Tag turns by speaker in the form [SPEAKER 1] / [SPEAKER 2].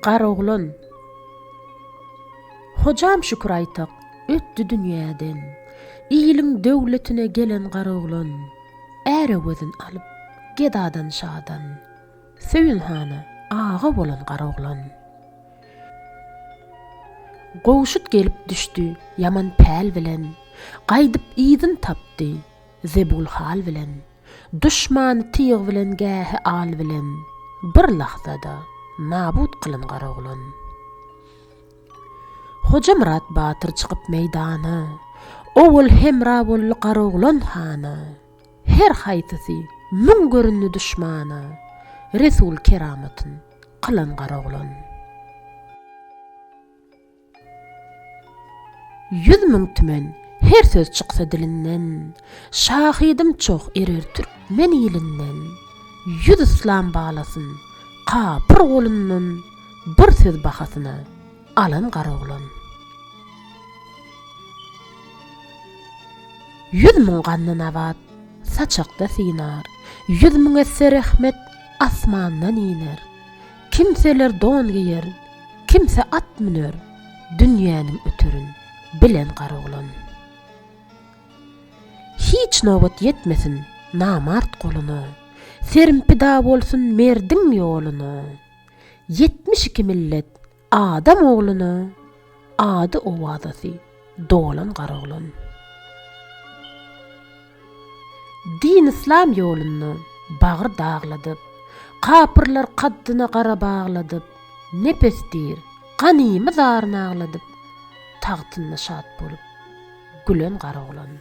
[SPEAKER 1] Garoglan. Hocam şükür aytak, öttü dünýäden. Iyiliň döwletine gelen garoglan. Äre gözün alyp, gedadan şadan. Söýün hana, ağa bolan garoglan. Goşut gelip düşdü, yaman päl bilen. Gaýdyp ýyzyn tapdy, zebul hal bilen. Düşman tiýig bilen gähi al bilen. Bir lahzada nabut kılın garoglan. Hoca Murat Batyr çykyp meýdana, owul hemra bolly garoglan hana. Her haýtysy müň görünni düşmana, Resul keramatyn kılan garoglan. 100 000 tümen her söz çyksa dilinden, şahidim çok erer Türkmen ýylynden. 100 islam balasyn, kapır golundan bir söz bahasyna alan garoglan. 100 000 ganny nawat saçakda sinar, 100 000 eser rahmet asmandan iner. Kimseler don giyer, kimse at miner, dünýäniň ötürün bilen garoglan. Hiç nobat yetmesin namart goluna, sermpida bolsun merdiň ýoluna. 72 millet adam ogluna, ady owazasy dolan garoglan. Din islam ýoluna bagyr dagladyp, kapyrlar kaddyna gara bagladyp, nepesdir, ganymy zaryny agladyp, tagtyna şat bolup gülen garoglan.